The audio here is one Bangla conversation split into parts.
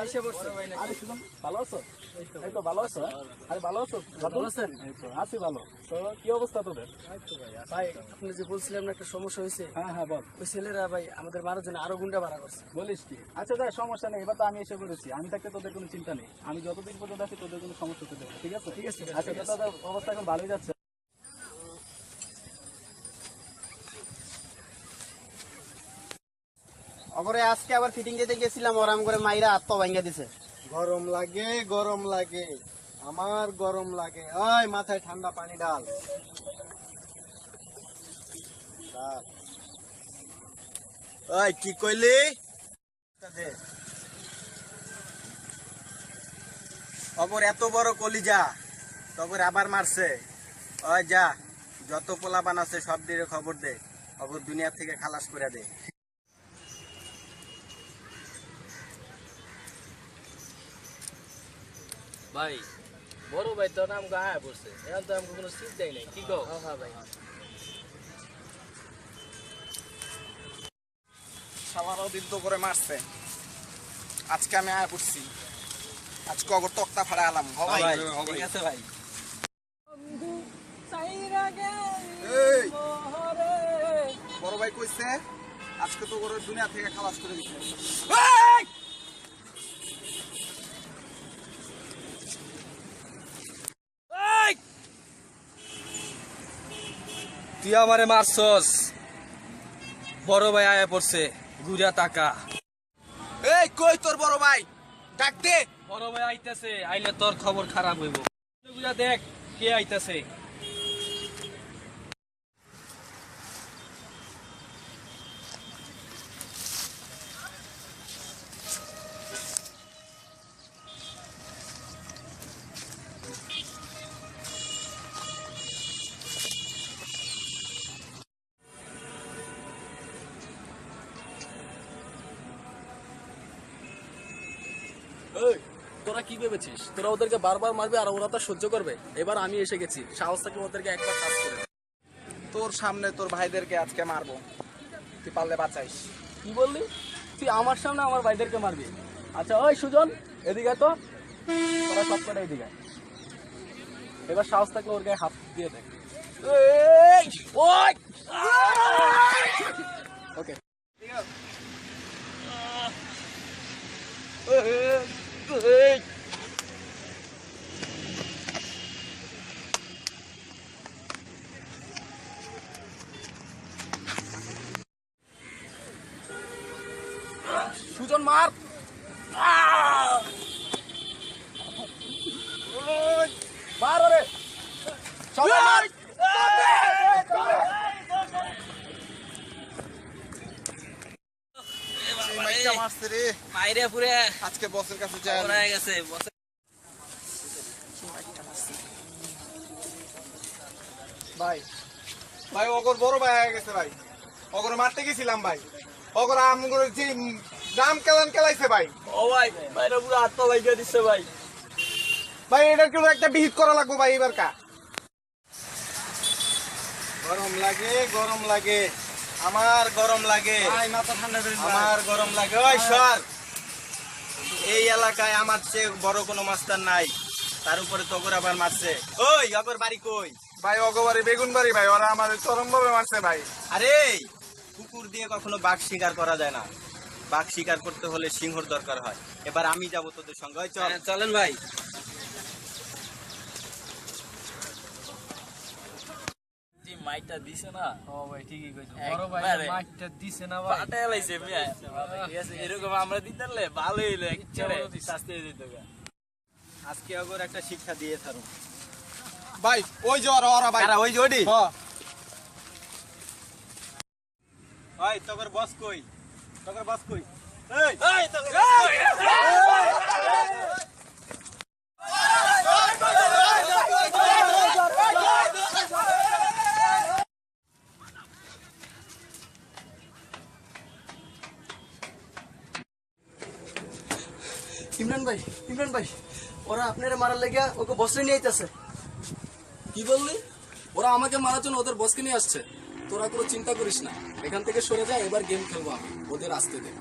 এসে পড়ছে। আরে সুজন, ভালো আছো? এই তো ভালো আছো? আরে ভালো আছো? ভালো আছেন? এই তো আছি ভালো। তো কি অবস্থা তোদের? ভাই আপনি যে বলছিলেন না একটা সমস্যা হয়েছে, হ্যাঁ হ্যাঁ বল। ওই ছেলেরা ভাই আমাদের মারার জন্য আরো গুন্ডা ভাড়া করছে। বলিস কি? আচ্ছা যাই, সমস্যা নেই, এবার তো আমি এসে পড়েছি। আমি থাকতে তোদের কোনো চিন্তা নেই। আমি যতদিন পর্যন্ত আছি তোদের কোনো সমস্যা হতে দেবো না, ঠিক আছে? ঠিক আছে, আচ্ছা তোদের অবস্থা এখন ভালোই যাচ্ছে। অগরে আজকে আবার ফিটিং দিতে গেছিলাম, ওরাম করে মাইরা আত্ম ভাঙ্গা দিছে। গরম লাগে, গরম লাগে, আমার গরম লাগে। ওই মাথায় ঠান্ডা পানি ডাল। ওই কি কইলি? অগর এত বড় কলিজা, তগর আবার মারছে। ওই যা, যত পোলাপান আছে সব দিয়ে খবর দে, অগর দুনিয়া থেকে খালাস করে দে। ভাই বড় ভাই তো নাম গায়ে পড়ছে, এখন তো আমাকে কোনো চিন্তাই নেই, কি কও? হ্যাঁ ভাই, সারাও দিন তো করে মারছে, আজকে আমি আয়া পড়ছি। আজকে অগর তক্তা ফাড়া আলাম। ভাই ঠিক আছে ভাই। এই, বড় ভাই কইছে আজকে তো করে দুনিয়া থেকে খালাস করে দিচ্ছে। তুই আমারে মারছস, বড় ভাই আয়া পড়ছে, ঘুরা টাকা। এই কই তোর বড় ভাই? ডাক দে। বড় ভাই আইতাছে, আইলে তোর খবর খারাপ হইব। ঘুরা দেখ কে আইতাছে। এই, তোরা কি ভেবেছিস তোরা ওদেরকে বারবার মারবে আর ওরা তা সহ্য করবে? এবার আমি এসে গেছি, সাহস থাকলে ওদেরকে একবার কাজ করে দে। তোর সামনে তোর ভাইদেরকে আজকে মারবো, তুই পারলে বাঁচাইস। কি বললি? তুই আমার সামনে আমার ভাইদেরকে মারবি? আচ্ছা ওই সুজন, এদিকে আয় তো। তোরা সব কটা এদিকে আয়। এবার সাহস থাকলে ওর গায়ে হাত দিয়ে দেখ। এই, ওই! ওকে। সুজন মার। মার ওরে, সবাই মার। এই মাইকটা মারছে রে, মাইরে পুরে আজকে বসের কাছে যায়। খবর হয়ে গেছে। ভাই ভাই অগর বড় ভাই হয়ে গেছে ভাই, অগর মারতে গেছিলাম ভাই, অগর আমগর যে রাম কেলান কেলাইছে ভাই। ও ভাই মাইরে পুরো হাত পা ভাইগা দিচ্ছে ভাই। ভাই এটার কিন্তু একটা বিহিত করা লাগবে ভাই এবার কা। গরম লাগে, গরম লাগে, আমার গরম লাগে, মাথা ঠান্ডা করে আমার গরম লাগে। ওই সর, এই এলাকায় আমার চেয়ে বড় কোনো মাস্টার নাই, তার উপরে তগর আবার মারছে। ওই অগর বাড়ি কই? ভাই অগবাড়ি বেগুন বাড়ি ভাই, ওরা আমাদের চরম ভাবে মারছে ভাই। আরে কুকুর দিয়ে কখনো বাঘ শিকার করা যায় না, বাঘ শিকার করতে হলে সিংহর দরকার হয়। এবার আমি যাবো তোদের সঙ্গে, ওই চল। চলেন ভাই। মাইটা দিছে না? ও ভাই ঠিকই কইছো, বড় ভাই মাইকটা দিছে না ভাই। পাটায় লাইছে মিয়া। ঠিক আছে, এরকম আমরা দিতে পারলে ভালোই হইলো, একবারে শাস্তি হয়ে যেত গা। আজকে অগর একটা শিক্ষা দিয়ে থারো ভাই ওই যে ওরা ওরা ভাই। কারা? ওই জড়ি। হ্যাঁ। ওই তগর বস কই? তগর বস কই? এই এই তো ইমরান ভাই ওরা আপনারা মারার লেগে ওকে বসে নিয়ে আইতাছে। কি বললি? ওরা আমাকে মারার জন্য ওদের বসকে নিয়ে আসছে। তোরা কোনো চিন্তা করিস না, এখান থেকে সরে যা, এবার গেম খেলবো আমি, ওদের আসতে দে।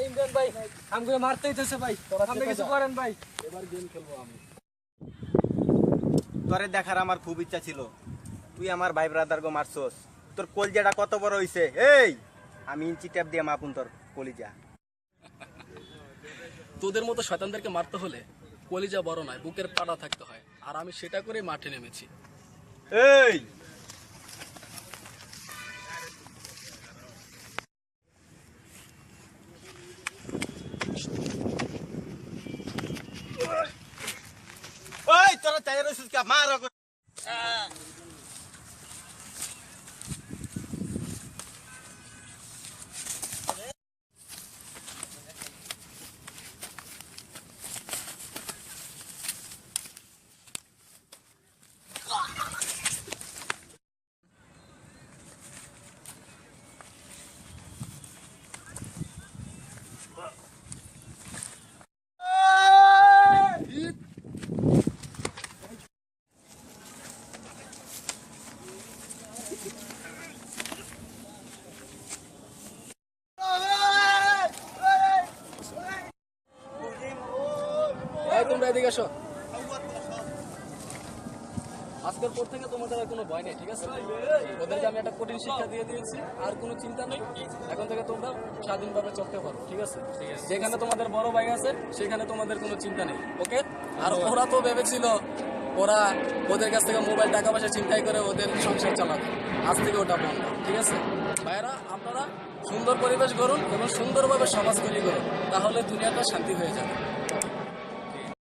ইমরান ভাই আমাকে মারতে হইতেছে ভাই, আপনি কিছু করেন ভাই। এবার গেম খেলবো আমি। তোরে দেখার আমার খুব ইচ্ছা ছিল, তুই আমার ভাই ব্রাদার গো মারছস। তোর কলিজাটা কত বড় হইছে, এই আমি ইঞ্চি ট্যাপ দিয়ে মাপুন তোর কলিজা। তোদের মতো শয়তানদেরকে মারতে হলে কলিজা বড় নয়, বুকের পাড়া থাকতে হয়, আর আমি সেটা করে মাঠে নেমেছি। এই ওই তোরা চাই রইছিস কা মার ওকে। এই তোমরা এদিকে এসো। আজকের পর থেকে তোমাদের আর কোনো ভয় নেই, ঠিক আছে? ওদেরকে আমি একটা কঠিন শিক্ষা দিয়ে দিয়েছি, আর কোনো চিন্তা নেই। এখন থেকে তোমরা স্বাধীনভাবে চলতে পারো, ঠিক আছে? যেখানে তোমাদের বড় ভাই আছে সেখানে তোমাদের কোনো চিন্তা নেই, ওকে? আর ওরা তো ভেবেছিল ওরা ওদের কাছ থেকে মোবাইল টাকা পয়সা ছিনতাই করে ওদের সংসার চালাবে, আজ থেকে ওটা বন্ধ, ঠিক আছে? ভাইয়েরা, আপনারা সুন্দর পরিবেশ গড়ুন এবং সুন্দরভাবে সমাজ তৈরি করুন, তাহলে দুনিয়াটা শান্তি হয়ে যাবে।